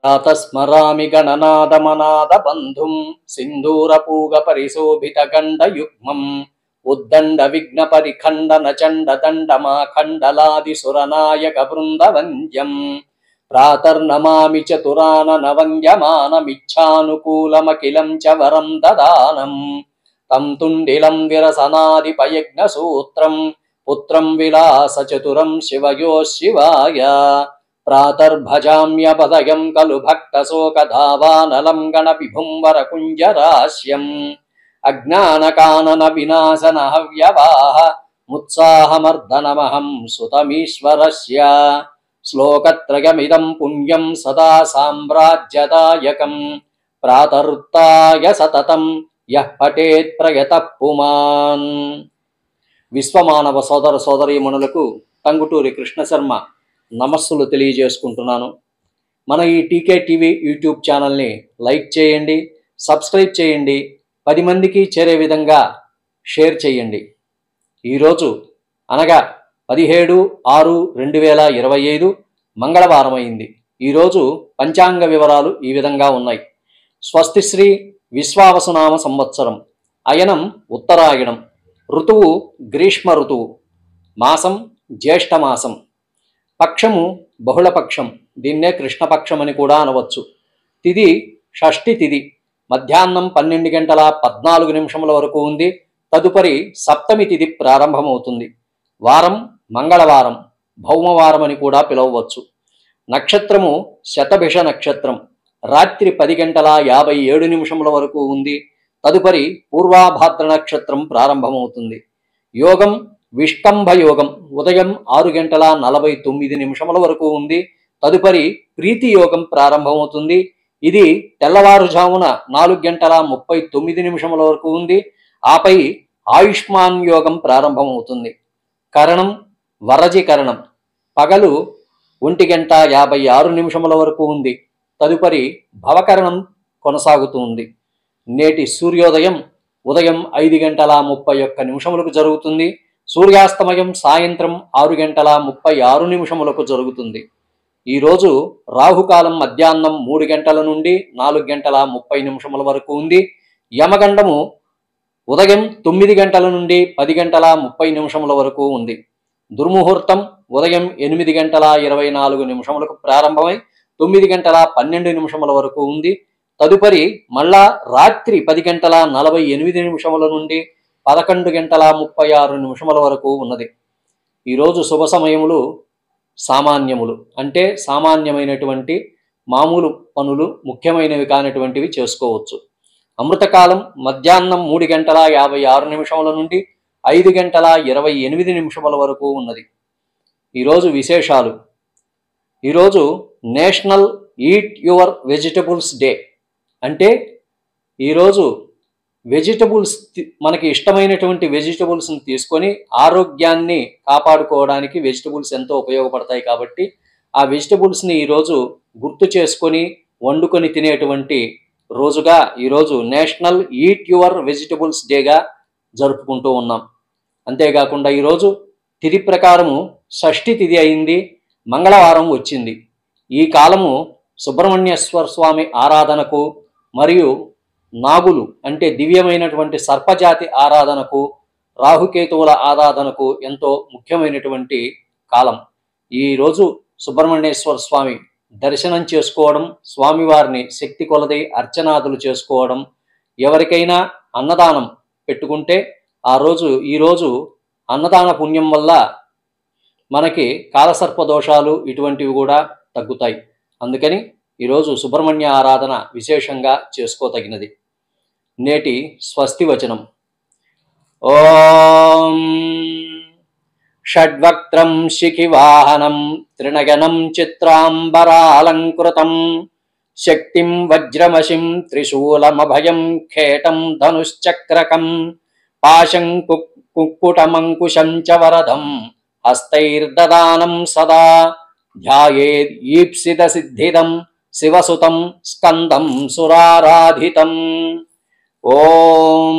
ప్రాతస్మరామి గణనాదమనాద బంధుం సింధూరపూగ పరిశోభిత గండయుగ్మం ఉద్దండ విఘ్న పరిఖండన చండ దండమాఖండలాది సురనాయక బృందవంద్యం ప్రాతర్నమామి చతురానన వంద్యమానమిచ్ఛానుకూలమఖిలం చ వరం దదానం తం తుండిలం విరసనాదిపయజ్ఞ సూత్రం పుత్రం విలాస చతురం శివయో శివాయ ప్రాతర్భజామ్యపదయం ఖలు భక్తశోకధావానలం గణవిభుం వరకుంజరాశ్యం అజ్ఞానకానన వినాశన హవ్యవాహ ముత్సాహమర్దనమహం సుతమీశ్వరస్య శ్లోకత్రయమిదం పుణ్యం సదా సామ్రాజ్యదాయకం ప్రాతరుత్థాయ సతతం యః పఠేత్ ప్రయతః పుమాన్. విశ్వమానవ సోదర సోదరీమణులకు టంగుటూరి కృష్ణశర్మ నమస్సులు తెలియజేసుకుంటున్నాను. మన ఈ టీకే టీవీ యూట్యూబ్ ఛానల్ని లైక్ చేయండి, సబ్స్క్రైబ్ చేయండి, 10 మందికి చేరే విధంగా షేర్ చేయండి. ఈరోజు అనగా 17/6/2025 మంగళవారం అయింది. ఈరోజు పంచాంగ వివరాలు ఈ విధంగా ఉన్నాయి. స్వస్తిశ్రీ విశ్వావసునామ సంవత్సరం, అయనం ఉత్తరాయణం, ఋతువు గ్రీష్మ ఋతువు, మాసం జ్యేష్ఠమాసం, పక్షము బహుళపక్షం, దీన్నే కృష్ణపక్షం అని కూడా అనవచ్చు. తిథి షష్ఠి తిథి, మధ్యాహ్నం 12:14 వరకు ఉంది. తదుపరి సప్తమి తిథి ప్రారంభమవుతుంది. వారం మంగళవారం, భౌమవారం అని కూడా పిలవవచ్చు. నక్షత్రము శతభిష నక్షత్రం, రాత్రి 10:57 వరకు ఉంది. తదుపరి పూర్వాభాద్ర నక్షత్రం ప్రారంభమవుతుంది. యోగం విష్కంభ యోగం, ఉదయం 6:49 వరకు ఉంది. తదుపరి ప్రీతి యోగం ప్రారంభమవుతుంది. ఇది తెల్లవారుజామున 4:39 వరకు ఉంది. ఆపై ఆయుష్మాన్ యోగం ప్రారంభమవుతుంది. కరణం వరజి కరణం, పగలు 1:56 వరకు ఉంది. తదుపరి భవకరణం కొనసాగుతుంది. నేటి సూర్యోదయం ఉదయం 5:31 జరుగుతుంది. సూర్యాస్తమయం సాయంత్రం 6:36 జరుగుతుంది. ఈరోజు రాహుకాలం మధ్యాహ్నం 3 గంటల నుండి 4:30 వరకు ఉంది. యమగండము ఉదయం 9 గంటల నుండి 10:30 వరకు ఉంది. దుర్ముహూర్తం ఉదయం 8:24 ప్రారంభమై 9:12 వరకు ఉంది. తదుపరి మళ్ళా రాత్రి 10:48 నుండి 11:36 వరకు ఉన్నది. ఈరోజు శుభ సమయములు సామాన్యములు, అంటే సామాన్యమైనటువంటి మామూలు పనులు, ముఖ్యమైనవి కానటువంటివి చేసుకోవచ్చు. అమృతకాలం మధ్యాహ్నం 3:56 నుండి 5:28 వరకు ఉన్నది. ఈరోజు విశేషాలు. ఈరోజు national eat your vegetables day, అంటే ఈరోజు వెజిటబుల్స్, మనకి ఇష్టమైనటువంటి వెజిటబుల్స్ని తీసుకొని ఆరోగ్యాన్ని కాపాడుకోవడానికి వెజిటబుల్స్ ఎంతో ఉపయోగపడతాయి. కాబట్టి ఆ వెజిటబుల్స్ని ఈరోజు గుర్తు చేసుకొని వండుకొని తినేటువంటి రోజుగా ఈరోజు నేషనల్ ఈట్ యువర్ వెజిటబుల్స్ డేగా జరుపుకుంటూ ఉన్నాం. అంతేకాకుండా ఈరోజు తిథి ప్రకారము షష్ఠి తిథి అయింది, మంగళవారం వచ్చింది. ఈ కాలము సుబ్రహ్మణ్యేశ్వర స్వామి ఆరాధనకు మరియు నాగులు అంటే దివ్యమైనటువంటి సర్పజాతి ఆరాధనకు, రాహుకేతువుల ఆరాధనకు ఎంతో ముఖ్యమైనటువంటి కాలం. ఈరోజు సుబ్రహ్మణ్యేశ్వర స్వామి దర్శనం చేసుకోవడం, స్వామివారిని శక్తి కొలది అర్చనాదులు చేసుకోవడం, ఎవరికైనా అన్నదానం పెట్టుకుంటే ఈరోజు అన్నదాన పుణ్యం వల్ల మనకి కాలసర్ప దోషాలు ఇటువంటివి కూడా తగ్గుతాయి. అందుకని ఈరోజు సుబ్రహ్మణ్య ఆరాధన విశేషంగా చేసుకోదగినది. నేటి స్వస్తి వచనం. ఓం షడ్వక్త్రం శిఖివాహనం త్రినగనం చిత్రాంబరాలంకృతం శక్తిం వజ్రమశిం త్రిశూలమభయం ఖేటం ధనుశ్చక్రకం పాశం కుక్కుటమంకుశం చ వరదం హస్తైర్దదానం సదా ధ్యాయేద్ ఈప్సిత సిద్ధిదం శివసుతం స్కందం సురారాధితం. ఓం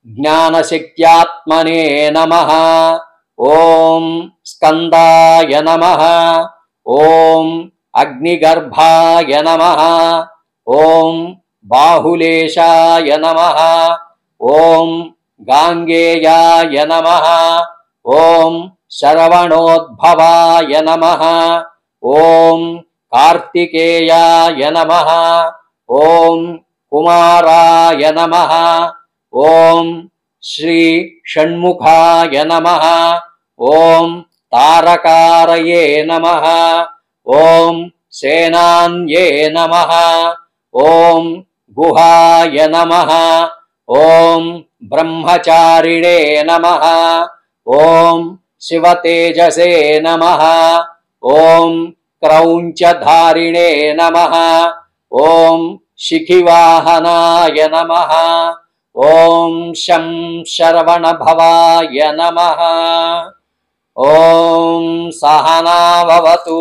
జ్ఞానశక్త్యాత్మనే నమః. ఓం స్కందాయ నమః. ఓం అగ్నిగర్భాయ నమః. ఓం బాహులేశాయ నమః. ఓం గాంగేయాయ నమః. ఓం శరవణోద్భవాయ నమః. ఓం కార్తికేయాయ నమః. ఓం కుమారాయ నమః. ఓం శ్రీ షణ్ముఖాయ నమః. ఓం తారకారయే నమః. ఓం సేనాన్యే నమః. ఓం గుహాయ నమః. ఓం బ్రహ్మచారిణే నమః. ఓం శివతేజసే నమః. ఓం క్రౌంచధారిణే నమః. ఓం శిఖివాహనాయ నమః. ఓం శం శరవణభవాయ నమః. ఓం సహనావవతు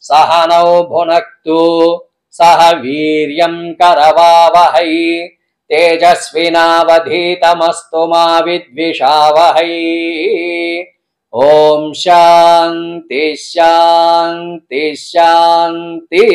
సహనౌ భునక్తు సహ వీర్యం కరవావహై తేజస్వినావధీతమస్తు మా విద్విషావహై. ఓం శాంతి శాంతి శాంతి.